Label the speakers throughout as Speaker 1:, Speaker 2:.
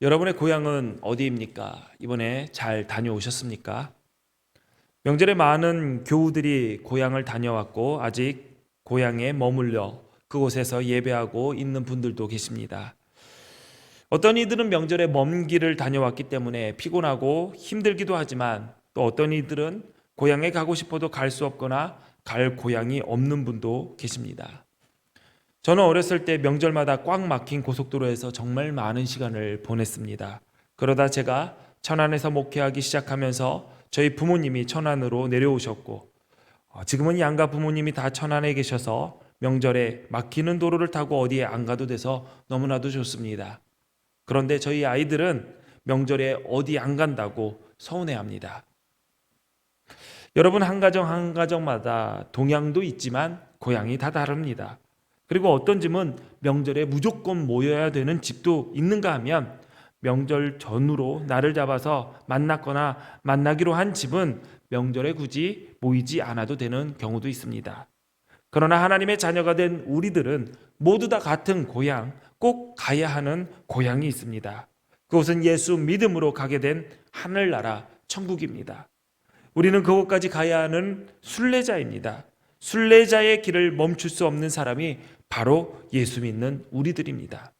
Speaker 1: 여러분의 고향은 어디입니까? 이번에 잘 다녀오셨습니까? 명절에 많은 교우들이 고향을 다녀왔고 아직 고향에 머물러 그곳에서 예배하고 있는 분들도 계십니다. 어떤 이들은 명절에 먼 길을 다녀왔기 때문에 피곤하고 힘들기도 하지만 또 어떤 이들은 고향에 가고 싶어도 갈 수 없거나 갈 고향이 없는 분도 계십니다. 저는 어렸을 때 명절마다 꽉 막힌 고속도로에서 정말 많은 시간을 보냈습니다. 그러다 제가 천안에서 목회하기 시작하면서 저희 부모님이 천안으로 내려오셨고 지금은 양가 부모님이 다 천안에 계셔서 명절에 막히는 도로를 타고 어디에 안 가도 돼서 너무나도 좋습니다. 그런데 저희 아이들은 명절에 어디 안 간다고 서운해합니다. 여러분, 한 가정 한 가정마다 동향도 있지만 고향이 다 다릅니다. 그리고 어떤 집은 명절에 무조건 모여야 되는 집도 있는가 하면 명절 전후로 날을 잡아서 만났거나 만나기로 한 집은 명절에 굳이 모이지 않아도 되는 경우도 있습니다. 그러나 하나님의 자녀가 된 우리들은 모두 다 같은 고향, 꼭 가야 하는 고향이 있습니다. 그것은 예수 믿음으로 가게 된 하늘나라 천국입니다. 우리는 그곳까지 가야 하는 순례자입니다. 순례자의 길을 멈출 수 없는 사람이 바로 예수 믿는 우리들입니다.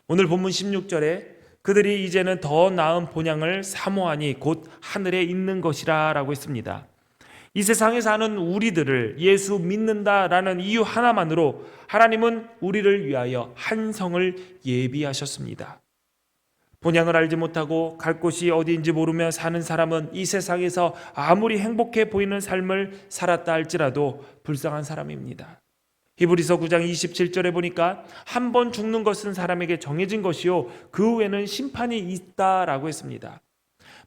Speaker 1: 오늘 본문 16절에 그들이 이제는 더 나은 본향을 사모하니 곧 하늘에 있는 것이라 라고 했습니다. 이 세상에 사는 우리들을 예수 믿는다라는 이유 하나만으로 하나님은 우리를 위하여 한 성을 예비하셨습니다. 본향을 알지 못하고 갈 곳이 어디인지 모르며 사는 사람은 이 세상에서 아무리 행복해 보이는 삶을 살았다 할지라도 불쌍한 사람입니다. 히브리서 9장 27절에 보니까 한 번 죽는 것은 사람에게 정해진 것이요 그 후에는 심판이 있다라고 했습니다.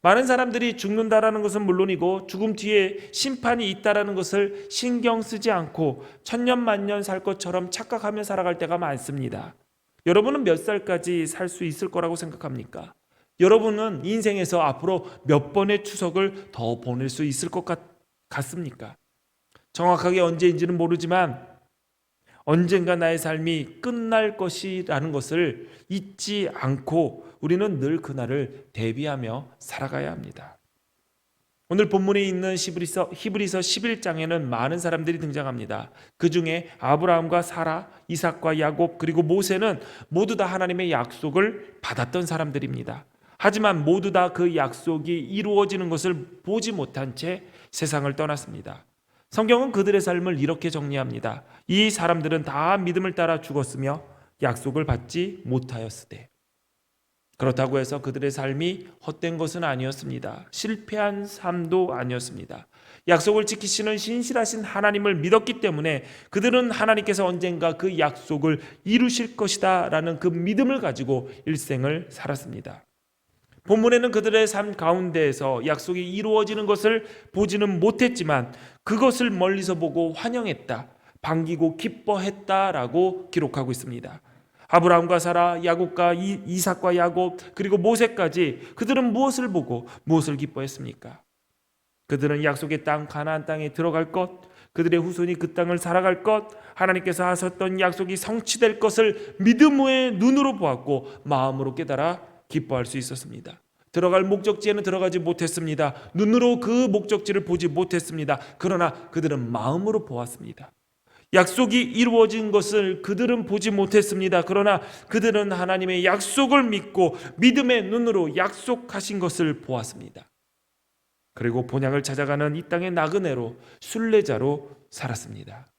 Speaker 1: 많은 사람들이 죽는다라는 것은 물론이고 죽음 뒤에 심판이 있다라는 것을 신경 쓰지 않고 천년만년 살 것처럼 착각하며 살아갈 때가 많습니다. 여러분은 몇 살까지 살 수 있을 거라고 생각합니까? 여러분은 인생에서 앞으로 몇 번의 추석을 더 보낼 수 있을 것 같습니까? 정확하게 언제인지는 모르지만 언젠가 나의 삶이 끝날 것이라는 것을 잊지 않고 우리는 늘 그날을 대비하며 살아가야 합니다. 오늘 본문에 있는 히브리서 11장에는 많은 사람들이 등장합니다. 그 중에 아브라함과 사라, 이삭과 야곱 그리고 모세는 모두 다 하나님의 약속을 받았던 사람들입니다. 하지만 모두 다 그 약속이 이루어지는 것을 보지 못한 채 세상을 떠났습니다. 성경은 그들의 삶을 이렇게 정리합니다. 이 사람들은 다 믿음을 따라 죽었으며 약속을 받지 못하였으되. 그렇다고 해서 그들의 삶이 헛된 것은 아니었습니다. 실패한 삶도 아니었습니다. 약속을 지키시는 신실하신 하나님을 믿었기 때문에 그들은 하나님께서 언젠가 그 약속을 이루실 것이다 라는 그 믿음을 가지고 일생을 살았습니다. 본문에는 그들의 삶 가운데에서 약속이 이루어지는 것을 보지는 못했지만 그것을 멀리서 보고 환영했다, 반기고 기뻐했다라고 기록하고 있습니다. 아브라함과 사라, 야곱과 이삭과 야곱 그리고 모세까지 그들은 무엇을 보고 무엇을 기뻐했습니까? 그들은 약속의 땅 가나안 땅에 들어갈 것, 그들의 후손이 그 땅을 살아갈 것, 하나님께서 하셨던 약속이 성취될 것을 믿음의 눈으로 보았고 마음으로 깨달아 기뻐할 수 있었습니다. 들어갈 목적지에는 들어가지 못했습니다. 눈으로 그 목적지를 보지 못했습니다. 그러나 그들은 마음으로 보았습니다. 약속이 이루어진 것을 그들은 보지 못했습니다. 그러나 그들은 하나님의 약속을 믿고 믿음의 눈으로 약속하신 것을 보았습니다. 그리고 본향을 찾아가는 이 땅의 나그네로 순례자로 살았습니다.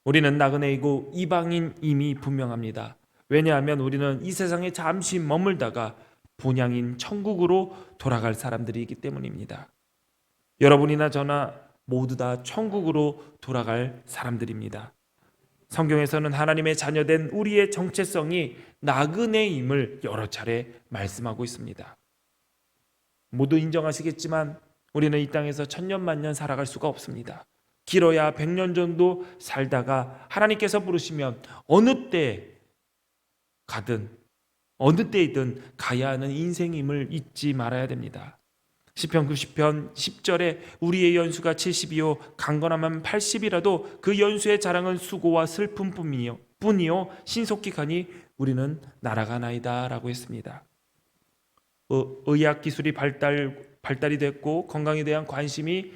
Speaker 1: 우리는 나그네이고 이방인임이 분명합니다. 왜냐하면 우리는 이 세상에 잠시 머물다가 본향인 천국으로 돌아갈 사람들이기 때문입니다. 여러분이나 저나 모두 다 천국으로 돌아갈 사람들입니다. 성경에서는 하나님의 자녀된 우리의 정체성이 나그네임을 여러 차례 말씀하고 있습니다. 모두 인정하시겠지만 우리는 이 땅에서 천년만년 살아갈 수가 없습니다. 길어야 100년 정도 살다가 하나님께서 부르시면 어느 때 가든 어느 때이든 가야 하는 인생임을 잊지 말아야 됩니다. 시편 90편 10절에 우리의 연수가 70이요 강건하면 80이라도 그 연수의 자랑은 수고와 슬픔뿐이요 신속히 가니 우리는 날아가나이다 라고 했습니다. 의학 기술이 발달이 됐고 건강에 대한 관심이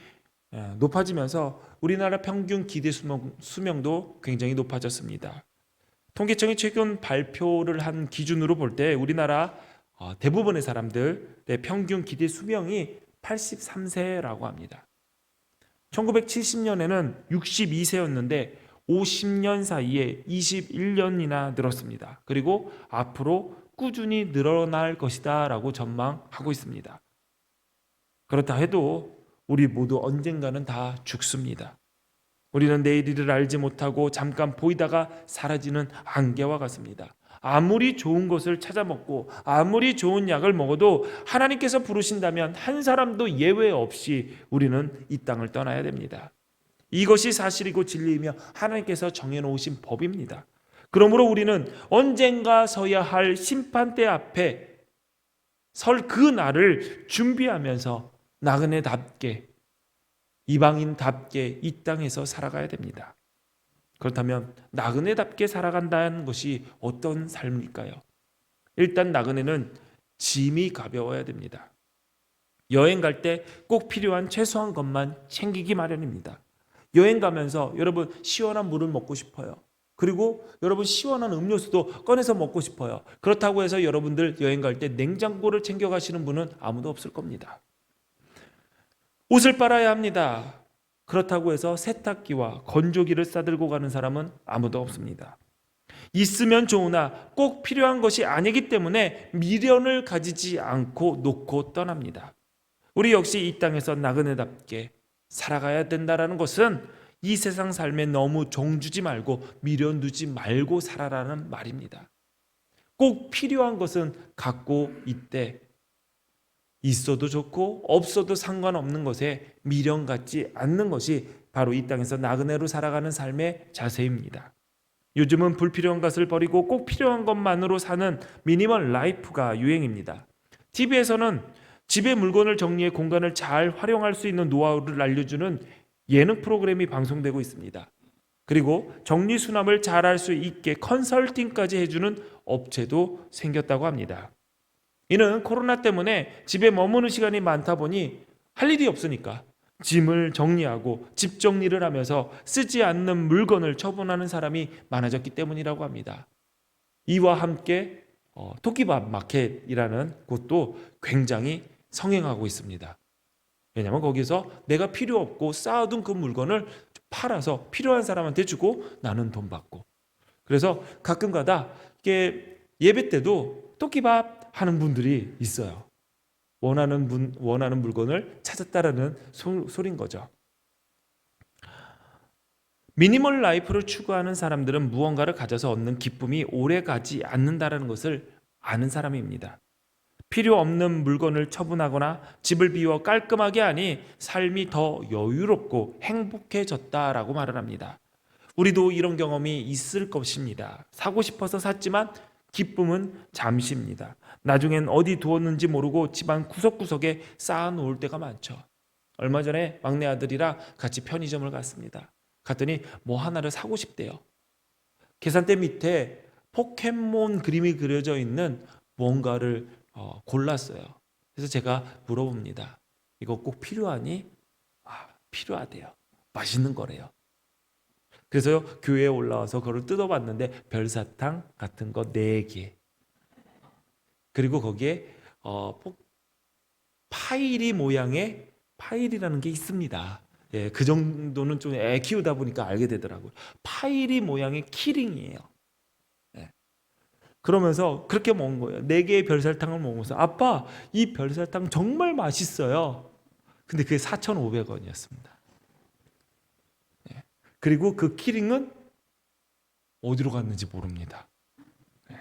Speaker 1: 높아지면서 우리나라 평균 기대 수명도 굉장히 높아졌습니다. 통계청이 최근 발표를 한 기준으로 볼 때 우리나라 대부분의 사람들의 평균 기대 수명이 83세라고 합니다. 1970년에는 62세였는데 50년 사이에 21년이나 늘었습니다. 그리고 앞으로 꾸준히 늘어날 것이다 라고 전망하고 있습니다. 그렇다 해도 우리 모두 언젠가는 다 죽습니다. 우리는 내일을 알지 못하고 잠깐 보이다가 사라지는 안개와 같습니다. 아무리 좋은 것을 찾아 먹고 아무리 좋은 약을 먹어도 하나님께서 부르신다면 한 사람도 예외 없이 우리는 이 땅을 떠나야 됩니다. 이것이 사실이고 진리이며 하나님께서 정해놓으신 법입니다. 그러므로 우리는 언젠가 서야 할 심판대 앞에 설 그 날을 준비하면서 나그네답게 이방인답게 이 땅에서 살아가야 됩니다. 그렇다면 나그네답게 살아간다는 것이 어떤 삶일까요? 일단 나그네는 짐이 가벼워야 됩니다. 여행 갈 때 꼭 필요한 최소한 것만 챙기기 마련입니다. 여행 가면서 여러분 시원한 물을 먹고 싶어요. 그리고 여러분 시원한 음료수도 꺼내서 먹고 싶어요. 그렇다고 해서 여러분들 여행 갈 때 냉장고를 챙겨 가시는 분은 아무도 없을 겁니다. 옷을 빨아야 합니다. 그렇다고 해서 세탁기와 건조기를 싸들고 가는 사람은 아무도 없습니다. 있으면 좋으나 꼭 필요한 것이 아니기 때문에 미련을 가지지 않고 놓고 떠납니다. 우리 역시 이 땅에서 나그네답게 살아가야 된다는 것은 이 세상 삶에 너무 종주지 말고 미련 두지 말고 살아라는 말입니다. 꼭 필요한 것은 갖고 있되 있어도 좋고 없어도 상관없는 것에 미련 갖지 않는 것이 바로 이 땅에서 나그네로 살아가는 삶의 자세입니다. 요즘은 불필요한 것을 버리고 꼭 필요한 것만으로 사는 미니멀 라이프가 유행입니다. TV에서는 집의 물건을 정리해 공간을 잘 활용할 수 있는 노하우를 알려주는 예능 프로그램이 방송되고 있습니다. 그리고 정리수납을 잘할 수 있게 컨설팅까지 해주는 업체도 생겼다고 합니다. 이는 코로나 때문에 집에 머무는 시간이 많다 보니 할 일이 없으니까 짐을 정리하고 집 정리를 하면서 쓰지 않는 물건을 처분하는 사람이 많아졌기 때문이라고 합니다. 이와 함께 토끼밥 마켓이라는 곳도 굉장히 성행하고 있습니다. 왜냐하면 거기서 내가 필요 없고 쌓아둔 그 물건을 팔아서 필요한 사람한테 주고 나는 돈 받고, 그래서 가끔가다 예배 때도 토끼밥 하는 분들이 있어요. 원하는 물건을 찾았다라는 소리인 거죠. 미니멀 라이프를 추구하는 사람들은 무언가를 가져서 얻는 기쁨이 오래 가지 않는다는 것을 아는 사람입니다. 필요 없는 물건을 처분하거나 집을 비워 깔끔하게 하니 삶이 더 여유롭고 행복해졌다라고 말을 합니다. 우리도 이런 경험이 있을 것입니다. 사고 싶어서 샀지만 기쁨은 잠시입니다. 나중엔 어디 두었는지 모르고 집안 구석구석에 쌓아놓을 때가 많죠. 얼마 전에 막내 아들이랑 같이 편의점을 갔습니다. 갔더니 뭐 하나를 사고 싶대요. 계산대 밑에 포켓몬 그림이 그려져 있는 뭔가를 골랐어요. 그래서 제가 물어봅니다. 이거 꼭 필요하니? 필요하대요. 맛있는 거래요. 그래서 교회에 올라와서 그걸 뜯어봤는데 별사탕 같은 거 4개, 그리고 거기에 파이리 모양의 파이리라는 게 있습니다. 예, 그 정도는 좀 애 키우다 보니까 알게 되더라고요. 파이리 모양의 키링이에요. 예. 그러면서 그렇게 먹은 거예요. 4개의 별사탕을 먹으면서 아빠, 이 별사탕 정말 맛있어요. 근데 그게 4,500원이었습니다. 예. 그리고 그 키링은 어디로 갔는지 모릅니다. 예.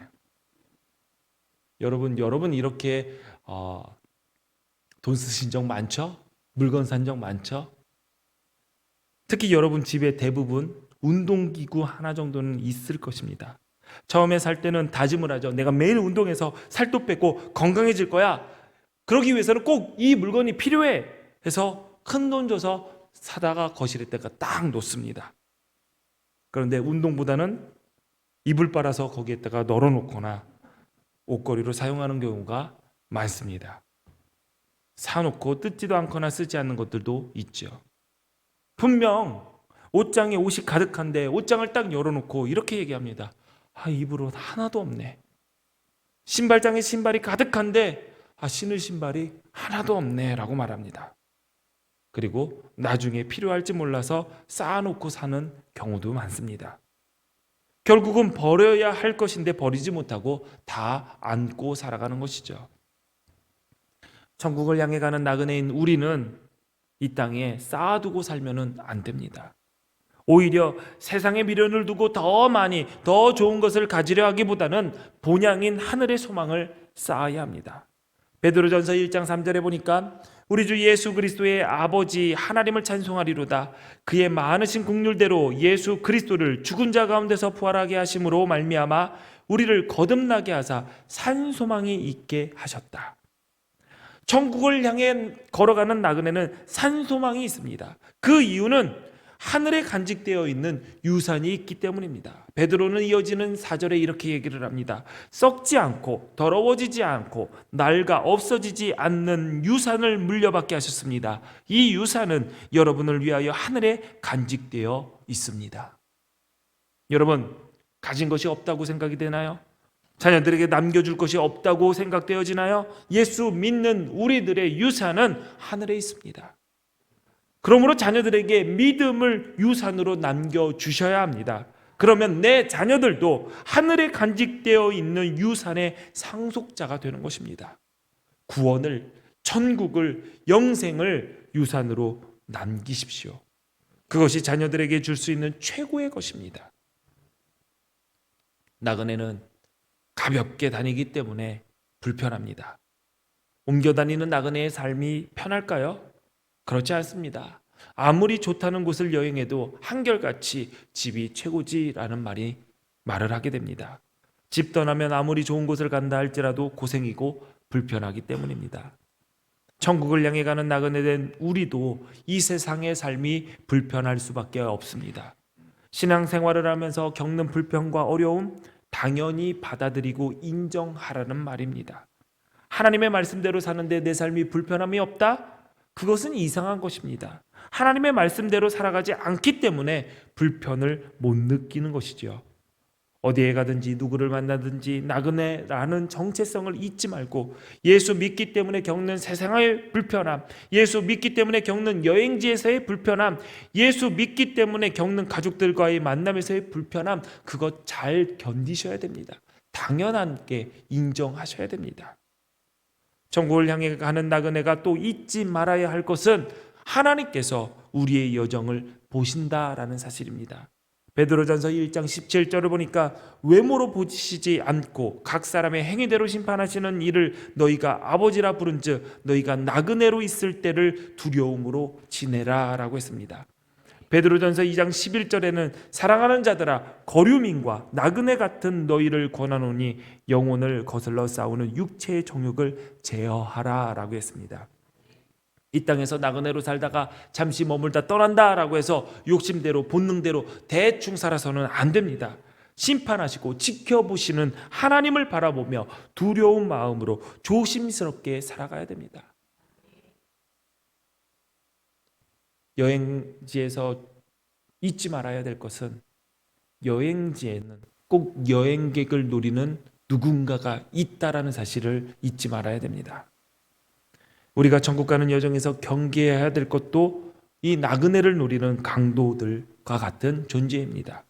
Speaker 1: 여러분 이렇게 돈 쓰신 적 많죠? 물건 산 적 많죠? 특히 여러분 집에 대부분 운동기구 하나 정도는 있을 것입니다. 처음에 살 때는 다짐을 하죠. 내가 매일 운동해서 살도 빼고 건강해질 거야. 그러기 위해서는 꼭 이 물건이 필요해 해서 큰 돈 줘서 사다가 거실에다가 딱 놓습니다. 그런데 운동보다는 이불 빨아서 거기에다가 널어놓거나 옷걸이로 사용하는 경우가 많습니다. 사놓고 뜯지도 않거나 쓰지 않는 것들도 있죠. 분명 옷장에 옷이 가득한데 옷장을 딱 열어놓고 이렇게 얘기합니다. 입을 옷 하나도 없네. 신발장에 신발이 가득한데 신을 신발이 하나도 없네 라고 말합니다. 그리고 나중에 필요할지 몰라서 쌓아놓고 사는 경우도 많습니다. 결국은 버려야 할 것인데 버리지 못하고 다 안고 살아가는 것이죠. 천국을 향해 가는 나그네인 우리는 이 땅에 쌓아두고 살면 안 됩니다. 오히려 세상의 미련을 두고 더 많이 더 좋은 것을 가지려 하기보다는 본향인 하늘의 소망을 쌓아야 합니다. 베드로전서 1장 3절에 보니까 우리 주 예수 그리스도의 아버지 하나님을 찬송하리로다. 그의 많으신 긍휼대로 예수 그리스도를 죽은 자 가운데서 부활하게 하심으로 말미암아 우리를 거듭나게 하사 산 소망이 있게 하셨다. 천국을 향해 걸어가는 나그네는 산 소망이 있습니다. 그 이유는 하늘에 간직되어 있는 유산이 있기 때문입니다. 베드로는 이어지는 4절에 이렇게 얘기를 합니다. 썩지 않고 더러워지지 않고 낡아 없어지지 않는 유산을 물려받게 하셨습니다. 이 유산은 여러분을 위하여 하늘에 간직되어 있습니다. 여러분, 가진 것이 없다고 생각이 되나요? 자녀들에게 남겨줄 것이 없다고 생각되어지나요? 예수 믿는 우리들의 유산은 하늘에 있습니다. 그러므로 자녀들에게 믿음을 유산으로 남겨주셔야 합니다. 그러면 내 자녀들도 하늘에 간직되어 있는 유산의 상속자가 되는 것입니다. 구원을, 천국을, 영생을 유산으로 남기십시오. 그것이 자녀들에게 줄 수 있는 최고의 것입니다. 나그네는 가볍게 다니기 때문에 불편합니다. 옮겨 다니는 나그네의 삶이 편할까요? 그렇지 않습니다. 아무리 좋다는 곳을 여행해도 한결같이 집이 최고지라는 말을 하게 됩니다. 집 떠나면 아무리 좋은 곳을 간다 할지라도 고생이고 불편하기 때문입니다. 천국을 향해 가는 나그네 된 우리도 이 세상의 삶이 불편할 수밖에 없습니다. 신앙생활을 하면서 겪는 불편과 어려움 당연히 받아들이고 인정하라는 말입니다. 하나님의 말씀대로 사는데 내 삶이 불편함이 없다? 그것은 이상한 것입니다. 하나님의 말씀대로 살아가지 않기 때문에 불편을 못 느끼는 것이죠. 어디에 가든지 누구를 만나든지 나그네라는 정체성을 잊지 말고 예수 믿기 때문에 겪는 세상의 불편함, 예수 믿기 때문에 겪는 여행지에서의 불편함, 예수 믿기 때문에 겪는 가족들과의 만남에서의 불편함, 그것 잘 견디셔야 됩니다. 당연하게 인정하셔야 됩니다. 천국을 향해 가는 나그네가 또 잊지 말아야 할 것은 하나님께서 우리의 여정을 보신다라는 사실입니다. 베드로전서 1장 17절을 보니까 외모로 보시지 않고 각 사람의 행위대로 심판하시는 이를 너희가 아버지라 부른즉 너희가 나그네로 있을 때를 두려움으로 지내라 라고 했습니다. 베드로전서 2장 11절에는 사랑하는 자들아 거류민과 나그네 같은 너희를 권하노니 영혼을 거슬러 싸우는 육체의 정욕을 제어하라 라고 했습니다. 이 땅에서 나그네로 살다가 잠시 머물다 떠난다라고 해서 욕심대로 본능대로 대충 살아서는 안 됩니다. 심판하시고 지켜보시는 하나님을 바라보며 두려운 마음으로 조심스럽게 살아가야 됩니다. 여행지에서 잊지 말아야 될 것은 여행지에는 꼭 여행객을 노리는 누군가가 있다라는 사실을 잊지 말아야 됩니다. 우리가 천국 가는 여정에서 경계해야 될 것도 이 나그네를 노리는 강도들과 같은 존재입니다.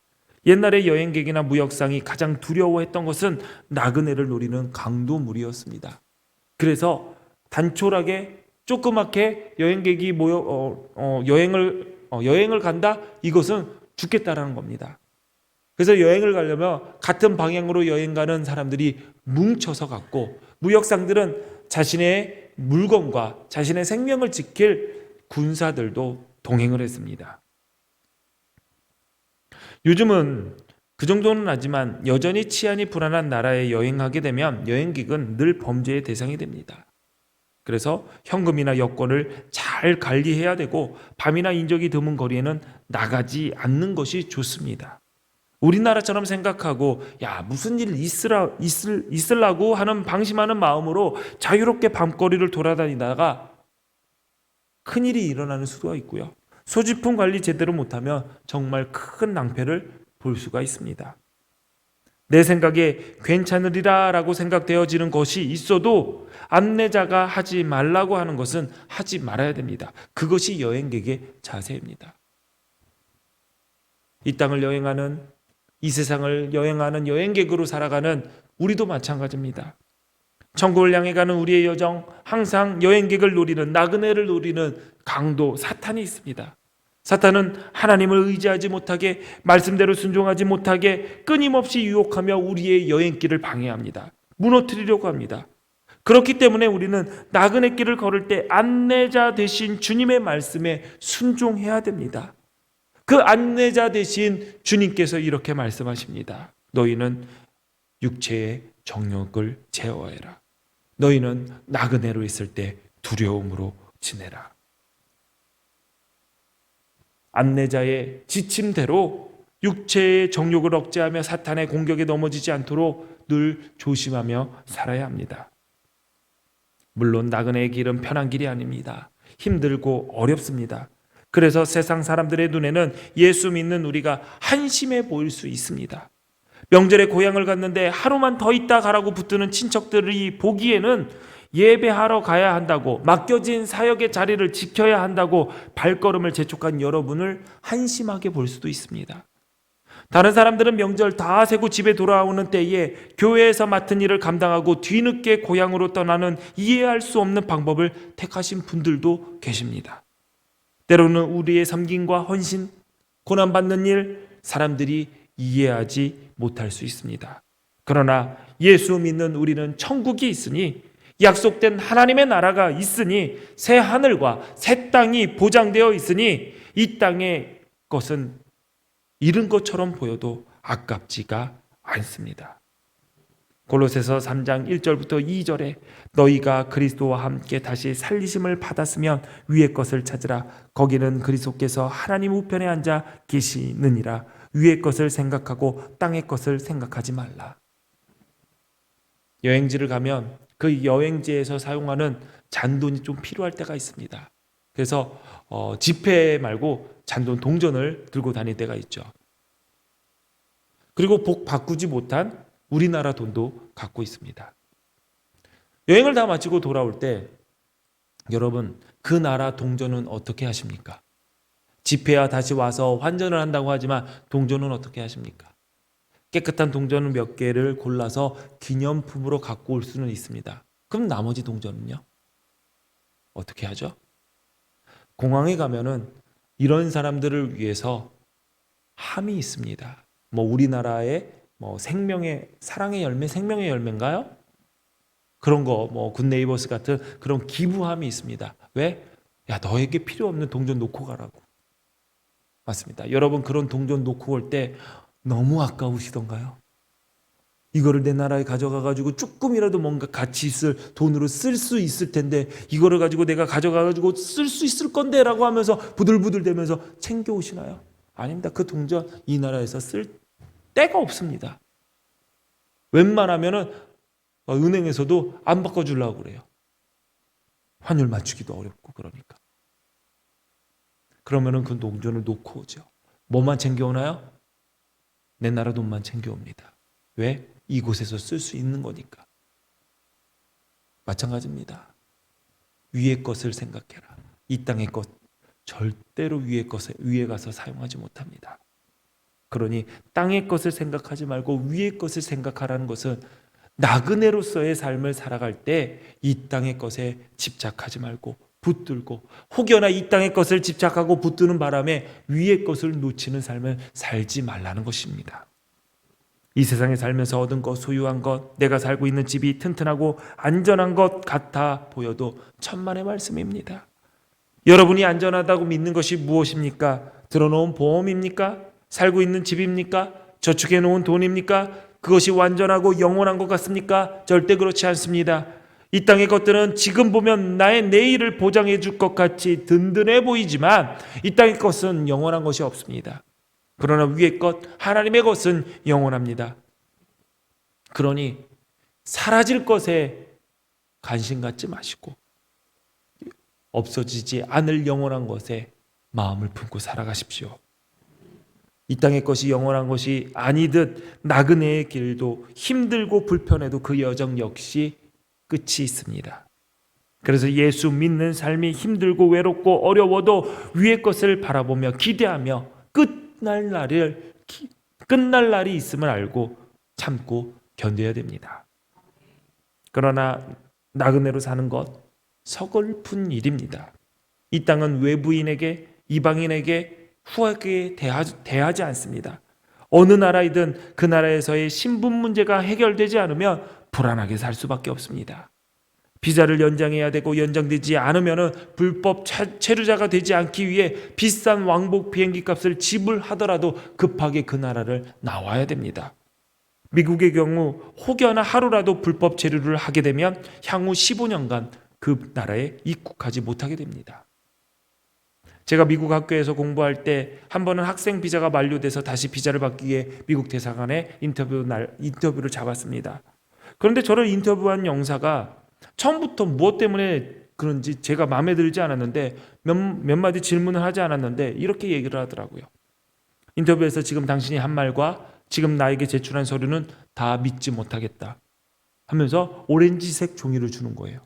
Speaker 1: 옛날에 여행객이나 무역상이 가장 두려워했던 것은 나그네를 노리는 강도물이었습니다. 그래서 단촐하게 조그맣게 여행객이 여행을 간다? 이것은 죽겠다라는 겁니다. 그래서 여행을 가려면 같은 방향으로 여행 가는 사람들이 뭉쳐서 갔고 무역상들은 자신의 물건과 자신의 생명을 지킬 군사들도 동행을 했습니다. 요즘은 그 정도는 하지만 여전히 치안이 불안한 나라에 여행하게 되면 여행객은 늘 범죄의 대상이 됩니다. 그래서 현금이나 여권을 잘 관리해야 되고 밤이나 인적이 드문 거리에는 나가지 않는 것이 좋습니다. 우리나라처럼 생각하고 야 무슨 일 있으려고 하는 방심하는 마음으로 자유롭게 밤거리를 돌아다니다가 큰일이 일어나는 수가 있고요. 소지품 관리 제대로 못하면 정말 큰 낭패를 볼 수가 있습니다. 내 생각에 괜찮으리라 라고 생각되어지는 것이 있어도 안내자가 하지 말라고 하는 것은 하지 말아야 됩니다. 그것이 여행객의 자세입니다. 이 땅을 여행하는, 이 세상을 여행하는 여행객으로 살아가는 우리도 마찬가지입니다. 천국을 향해 가는 우리의 여정, 항상 여행객을 노리는, 나그네를 노리는 강도 사탄이 있습니다. 사탄은 하나님을 의지하지 못하게, 말씀대로 순종하지 못하게 끊임없이 유혹하며 우리의 여행길을 방해합니다. 무너뜨리려고 합니다. 그렇기 때문에 우리는 나그네 길을 걸을 때 안내자 되신 주님의 말씀에 순종해야 됩니다. 그 안내자 되신 주님께서 이렇게 말씀하십니다. 너희는 육체의 정욕을 제어해라. 너희는 나그네로 있을 때 두려움으로 지내라. 안내자의 지침대로 육체의 정욕을 억제하며 사탄의 공격에 넘어지지 않도록 늘 조심하며 살아야 합니다. 물론 나그네의 길은 편한 길이 아닙니다. 힘들고 어렵습니다. 그래서 세상 사람들의 눈에는 예수 믿는 우리가 한심해 보일 수 있습니다. 명절에 고향을 갔는데 하루만 더 있다 가라고 붙드는 친척들이 보기에는 예배하러 가야 한다고, 맡겨진 사역의 자리를 지켜야 한다고 발걸음을 재촉한 여러분을 한심하게 볼 수도 있습니다. 다른 사람들은 명절 다 세고 집에 돌아오는 때에 교회에서 맡은 일을 감당하고 뒤늦게 고향으로 떠나는 이해할 수 없는 방법을 택하신 분들도 계십니다. 때로는 우리의 섬김과 헌신, 고난받는 일, 사람들이 이해하지 못할 수 있습니다. 그러나 예수 믿는 우리는 천국이 있으니, 약속된 하나님의 나라가 있으니, 새 하늘과 새 땅이 보장되어 있으니 이 땅의 것은 잃은 것처럼 보여도 아깝지가 않습니다. 골로새서 3장 1절부터 2절에 너희가 그리스도와 함께 다시 살리심을 받았으면 위의 것을 찾으라. 거기는 그리스도께서 하나님 우편에 앉아 계시느니라. 위의 것을 생각하고 땅의 것을 생각하지 말라. 여행지를 가면 그 여행지에서 사용하는 잔돈이 좀 필요할 때가 있습니다. 그래서 지폐 말고 잔돈, 동전을 들고 다닐 때가 있죠. 그리고 복 바꾸지 못한 우리나라 돈도 갖고 있습니다. 여행을 다 마치고 돌아올 때 여러분 그 나라 동전은 어떻게 하십니까? 지폐와 다시 와서 환전을 한다고 하지만 동전은 어떻게 하십니까? 깨끗한 동전을 몇 개를 골라서 기념품으로 갖고 올 수는 있습니다. 그럼 나머지 동전은요? 어떻게 하죠? 공항에 가면은 이런 사람들을 위해서 함이 있습니다. 우리나라의 생명의 사랑의 열매, 생명의 열매인가요? 그런 거 굿네이버스 같은 그런 기부함이 있습니다. 왜? 야, 너에게 필요 없는 동전 놓고 가라고. 맞습니다. 여러분 그런 동전 놓고 올 때 너무 아까우시던가요? 이거를 내 나라에 가져가 가지고 조금이라도 뭔가 가치 있을 돈으로 쓸 수 있을 텐데 이거를 가지고 내가 가져가 가지고 쓸 수 있을 건데 라고 하면서 부들부들 대면서 챙겨 오시나요? 아닙니다. 그 동전 이 나라에서 쓸 데가 없습니다. 웬만하면은 은행에서도 안 바꿔주려고 그래요. 환율 맞추기도 어렵고 그러니까. 그러면은 그 동전을 놓고 오죠. 뭐만 챙겨오나요? 내 나라 돈만 챙겨옵니다. 왜? 이곳에서 쓸 수 있는 거니까. 마찬가지입니다. 위의 것을 생각해라. 이 땅의 것 절대로 위에 가서 사용하지 못합니다. 그러니 땅의 것을 생각하지 말고 위의 것을 생각하라는 것은 나그네로서의 삶을 살아갈 때 이 땅의 것에 집착하지 말고 붙들고, 혹여나 이 땅의 것을 집착하고 붙드는 바람에 위의 것을 놓치는 삶을 살지 말라는 것입니다. 이 세상에 살면서 얻은 것, 소유한 것, 내가 살고 있는 집이 튼튼하고 안전한 것 같아 보여도 천만의 말씀입니다. 여러분이 안전하다고 믿는 것이 무엇입니까? 들어놓은 보험입니까? 살고 있는 집입니까? 저축해 놓은 돈입니까? 그것이 완전하고 영원한 것 같습니까? 절대 그렇지 않습니다. 이 땅의 것들은 지금 보면 나의 내일을 보장해 줄 것 같이 든든해 보이지만 이 땅의 것은 영원한 것이 없습니다. 그러나 위의 것, 하나님의 것은 영원합니다. 그러니 사라질 것에 관심 갖지 마시고 없어지지 않을 영원한 것에 마음을 품고 살아가십시오. 이 땅의 것이 영원한 것이 아니듯 나그네의 길도 힘들고 불편해도 그 여정 역시 끝이 있습니다. 그래서 예수 믿는 삶이 힘들고 외롭고 어려워도 위의 것을 바라보며 기대하며 끝날 날이 있음을 알고 참고 견뎌야 됩니다. 그러나 나그네로 사는 것 서글픈 일입니다. 이 땅은 외부인에게 이방인에게 후하게 대하지 않습니다. 어느 나라이든 그 나라에서의 신분 문제가 해결되지 않으면 불안하게 살 수밖에 없습니다. 비자를 연장해야 되고 연장되지 않으면 불법 체류자가 되지 않기 위해 비싼 왕복 비행기 값을 지불하더라도 급하게 그 나라를 나와야 됩니다. 미국의 경우 혹여나 하루라도 불법 체류를 하게 되면 향후 15년간 그 나라에 입국하지 못하게 됩니다. 제가 미국 학교에서 공부할 때 한 번은 학생 비자가 만료돼서 다시 비자를 받기 위해 미국 대사관에 인터뷰를 잡았습니다. 그런데 저를 인터뷰한 영사가 처음부터 무엇 때문에 그런지 제가 마음에 들지 않았는데 몇 마디 질문을 하지 않았는데 이렇게 얘기를 하더라고요. 인터뷰에서 지금 당신이 한 말과 지금 나에게 제출한 서류는 다 믿지 못하겠다 하면서 오렌지색 종이를 주는 거예요.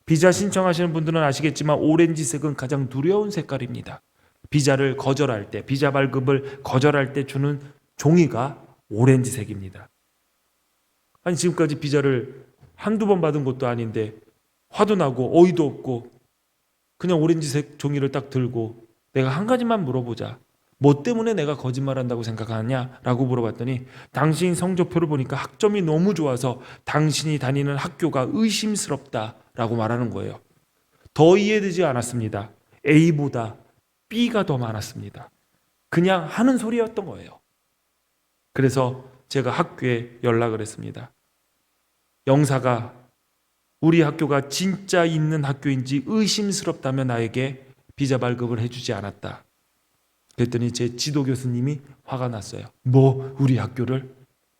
Speaker 1: 비자 신청하시는 분들은 아시겠지만 오렌지색은 가장 두려운 색깔입니다. 비자를 거절할 때, 비자 발급을 거절할 때 주는 종이가 오렌지색입니다. 아니 지금까지 비자를 한두 번 받은 것도 아닌데 화도 나고 어이도 없고 그냥 오렌지색 종이를 딱 들고 내가 한 가지만 물어보자. 뭐 때문에 내가 거짓말한다고 생각하느냐? 라고 물어봤더니 당신 성적표를 보니까 학점이 너무 좋아서 당신이 다니는 학교가 의심스럽다 라고 말하는 거예요. 더 이해되지 않았습니다. A보다 B가 더 많았습니다. 그냥 하는 소리였던 거예요. 그래서 제가 학교에 연락을 했습니다. 영사가 우리 학교가 진짜 있는 학교인지 의심스럽다며 나에게 비자 발급을 해주지 않았다. 그랬더니 제 지도 교수님이 화가 났어요. 뭐 우리 학교를?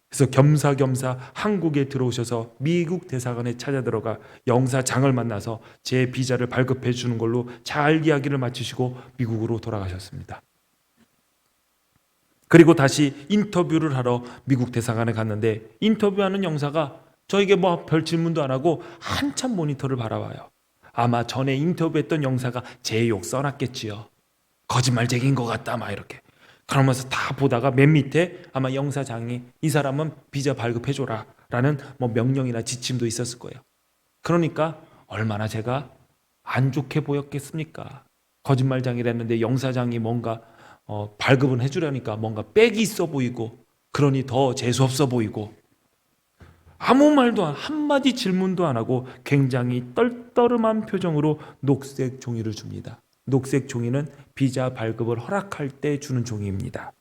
Speaker 1: 그래서 겸사겸사 한국에 들어오셔서 미국 대사관에 찾아 들어가 영사장을 만나서 제 비자를 발급해 주는 걸로 잘 이야기를 마치시고 미국으로 돌아가셨습니다. 그리고 다시 인터뷰를 하러 미국 대사관에 갔는데 인터뷰하는 영사가 저에게 뭐 별 질문도 안 하고 한참 모니터를 바라봐요. 아마 전에 인터뷰했던 영사가 제 욕 써놨겠지요. 거짓말쟁이인 것 같다 막 이렇게. 그러면서 다 보다가 맨 밑에 아마 영사장이 이 사람은 비자 발급해줘라 라는 뭐 명령이나 지침도 있었을 거예요. 그러니까 얼마나 제가 안 좋게 보였겠습니까? 거짓말장이랬는데 영사장이 뭔가 발급은 해주려니까 뭔가 빽이 있어 보이고 그러니 더 재수없어 보이고 아무 말도 한마디 질문도 안 하고 굉장히 떨떠름한 표정으로 녹색 종이를 줍니다. 녹색 종이는 비자 발급을 허락할 때 주는 종이입니다.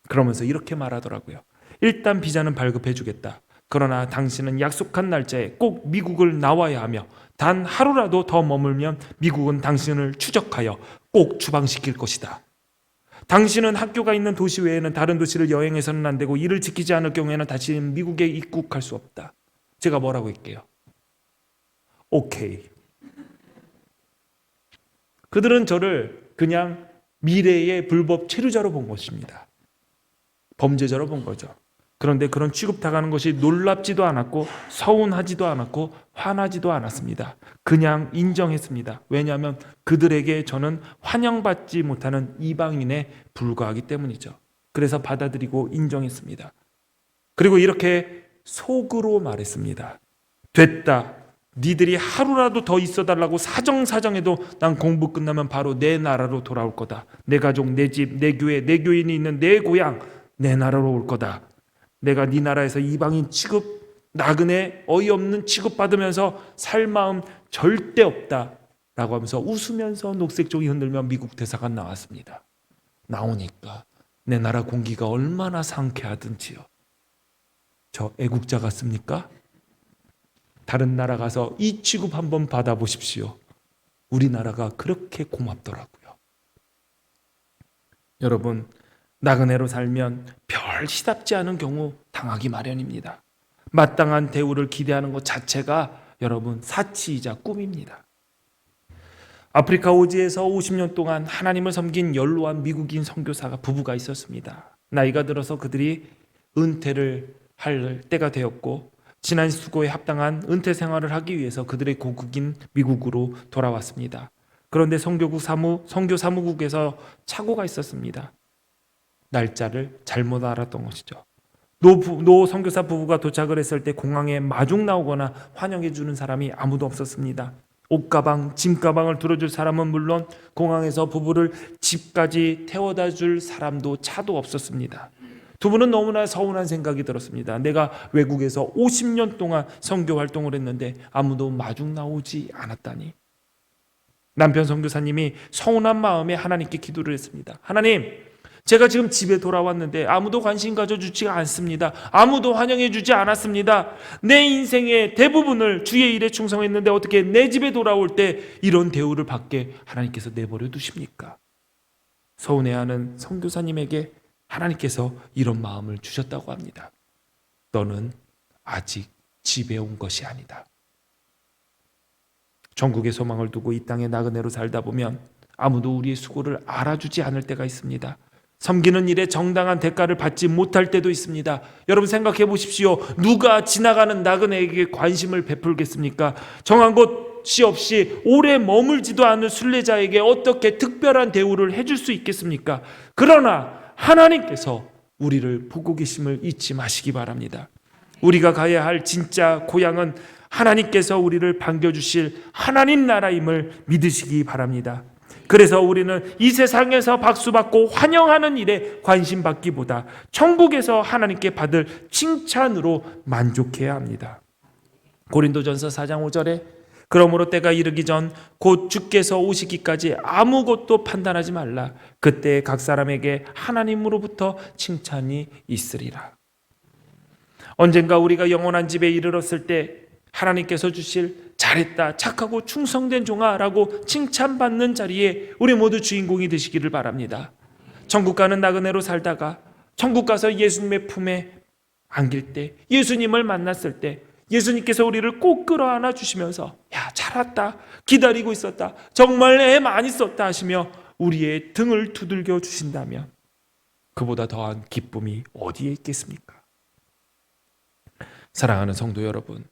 Speaker 1: 그러면서 이렇게 말하더라고요. 일단 비자는 발급해 주겠다. 그러나 당신은 약속한 날짜에 꼭 미국을 나와야 하며 단 하루라도 더 머물면 미국은 당신을 추적하여 꼭 추방시킬 것이다. 당신은 학교가 있는 도시 외에는 다른 도시를 여행해서는 안 되고 이를 지키지 않을 경우에는 다시는 미국에 입국할 수 없다. 제가 뭐라고 할게요? 오케이. 그들은 저를 그냥 미래의 불법 체류자로 본 것입니다. 범죄자로 본 거죠. 그런데 그런 취급당하는 것이 놀랍지도 않았고 서운하지도 않았고 화나지도 않았습니다. 그냥 인정했습니다. 왜냐하면 그들에게 저는 환영받지 못하는 이방인에 불과하기 때문이죠. 그래서 받아들이고 인정했습니다. 그리고 이렇게 속으로 말했습니다. 됐다. 니들이 하루라도 더 있어달라고 사정사정해도 난 공부 끝나면 바로 내 나라로 돌아올 거다. 내 가족, 내 집, 내 교회, 내 교인이 있는 내 고향, 내 나라로 올 거다. 내가 네 나라에서 이방인 취급, 나그네, 어이없는 취급받으면서 살 마음 절대 없다 라고 하면서 웃으면서 녹색 종이 흔들며 미국 대사관 나왔습니다. 나오니까 내 나라 공기가 얼마나 상쾌하든지요. 저 애국자 같습니까? 다른 나라 가서 이 취급 한번 받아보십시오. 우리나라가 그렇게 고맙더라고요. 여러분, 나그네로 살면 별 시답지 않은 경우 당하기 마련입니다. 마땅한 대우를 기대하는 것 자체가 여러분 사치이자 꿈입니다. 아프리카 오지에서 50년 동안 하나님을 섬긴 연로한 미국인 선교사가 부부가 있었습니다. 나이가 들어서 그들이 은퇴를 할 때가 되었고 지난 수고에 합당한 은퇴 생활을 하기 위해서 그들의 고국인 미국으로 돌아왔습니다. 그런데 선교 사무국에서 착오가 있었습니다. 날짜를 잘못 알았던 것이죠. 노 선교사 부부가 도착을 했을 때 공항에 마중 나오거나 환영해 주는 사람이 아무도 없었습니다. 옷가방, 짐가방을 들어줄 사람은 물론 공항에서 부부를 집까지 태워다 줄 사람도 차도 없었습니다. 두 분은 너무나 서운한 생각이 들었습니다. 내가 외국에서 50년 동안 선교 활동을 했는데 아무도 마중 나오지 않았다니. 남편 선교사님이 서운한 마음에 하나님께 기도를 했습니다. 하나님, 제가 지금 집에 돌아왔는데 아무도 관심 가져주지 않습니다. 아무도 환영해 주지 않았습니다. 내 인생의 대부분을 주의 일에 충성했는데 어떻게 내 집에 돌아올 때 이런 대우를 받게 하나님께서 내버려 두십니까? 서운해하는 선교사님에게 하나님께서 이런 마음을 주셨다고 합니다. 너는 아직 집에 온 것이 아니다. 전국의 소망을 두고 이 땅에 나그네로 살다 보면 아무도 우리의 수고를 알아주지 않을 때가 있습니다. 섬기는 일에 정당한 대가를 받지 못할 때도 있습니다. 여러분 생각해 보십시오. 누가 지나가는 나그네에게 관심을 베풀겠습니까? 정한 곳이 없이 오래 머물지도 않을 순례자에게 어떻게 특별한 대우를 해줄 수 있겠습니까? 그러나 하나님께서 우리를 보고 계심을 잊지 마시기 바랍니다. 우리가 가야 할 진짜 고향은 하나님께서 우리를 반겨주실 하나님 나라임을 믿으시기 바랍니다. 그래서 우리는 이 세상에서 박수받고 환영하는 일에 관심 받기보다 천국에서 하나님께 받을 칭찬으로 만족해야 합니다. 고린도전서 4장 5절에 그러므로 때가 이르기 전 곧 주께서 오시기까지 아무것도 판단하지 말라. 그때 각 사람에게 하나님으로부터 칭찬이 있으리라. 언젠가 우리가 영원한 집에 이르렀을 때 하나님께서 주실 잘했다, 착하고 충성된 종아 라고 칭찬받는 자리에 우리 모두 주인공이 되시기를 바랍니다. 천국 가는 나그네로 살다가 천국 가서 예수님의 품에 안길 때, 예수님을 만났을 때 예수님께서 우리를 꼭 끌어안아 주시면서 야, 잘 왔다, 기다리고 있었다, 정말 애 많이 썼다 하시며 우리의 등을 두들겨 주신다면 그보다 더한 기쁨이 어디에 있겠습니까? 사랑하는 성도 여러분,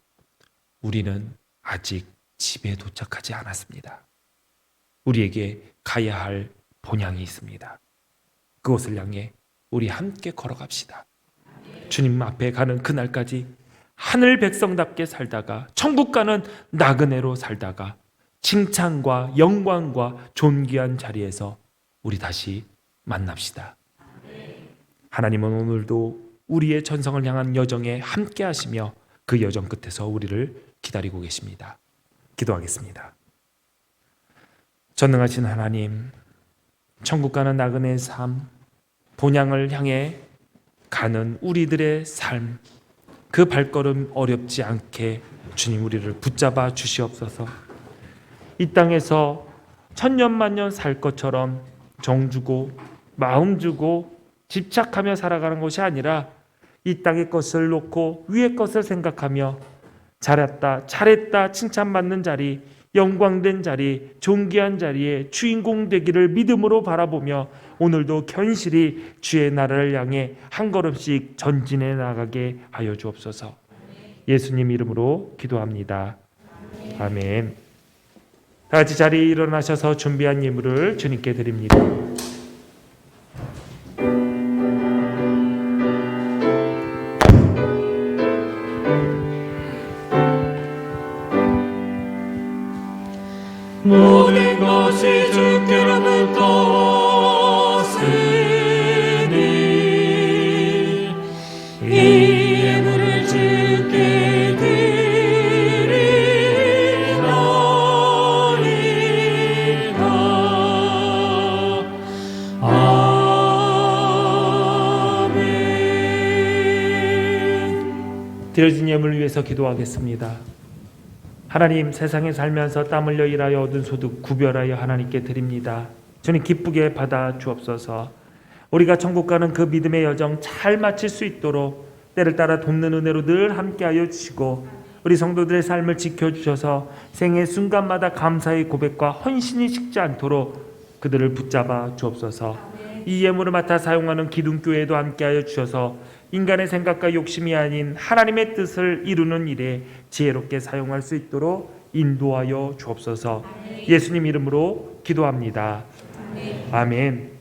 Speaker 1: 우리는 아직 집에 도착하지 않았습니다. 우리에게 가야 할 본향이 있습니다. 그것을 향해 우리 함께 걸어갑시다. 주님 앞에 가는 그날까지 하늘 백성답게 살다가 천국 가는 나그네로 살다가 칭찬과 영광과 존귀한 자리에서 우리 다시 만납시다. 하나님은 오늘도 우리의 전성을 향한 여정에 함께 하시며 그 여정 끝에서 우리를 기다리고 계십니다. 기도하겠습니다. 전능하신 하나님, 천국 가는 나그네의 삶, 본향을 향해 가는 우리들의 삶, 그 발걸음 어렵지 않게 주님 우리를 붙잡아 주시옵소서. 이 땅에서 천년만년 살 것처럼 정주고 마음 주고 집착하며 살아가는 것이 아니라 이 땅의 것을 놓고 위의 것을 생각하며 잘했다, 잘했다 칭찬받는 자리, 영광된 자리, 존귀한 자리에 주인공 되기를 믿음으로 바라보며 오늘도 견실히 주의 나라를 향해 한 걸음씩 전진해 나가게 하여 주옵소서. 예수님 이름으로 기도합니다. 아멘. 다 같이 자리에 일어나셔서 준비한 예물을 주님께 드립니다.
Speaker 2: 모든 것이 주께로부터 왔으니 이 예물을 주께 드리나이다. 아멘.
Speaker 1: 드려진 예물을 위해서 기도하겠습니다. 하나님, 세상에 살면서 땀 흘려 일하여 얻은 소득 구별하여 하나님께 드립니다. 주님 기쁘게 받아 주옵소서. 우리가 천국 가는 그 믿음의 여정 잘 마칠 수 있도록 때를 따라 돕는 은혜로 늘 함께하여 주시고 우리 성도들의 삶을 지켜주셔서 생애 순간마다 감사의 고백과 헌신이 식지 않도록 그들을 붙잡아 주옵소서. 이 예물을 맡아 사용하는 기둥교회도 함께하여 주셔서 인간의 생각과 욕심이 아닌 하나님의 뜻을 이루는 일에 지혜롭게 사용할 수 있도록 인도하여 주옵소서. 예수님 이름으로 기도합니다. 아멘.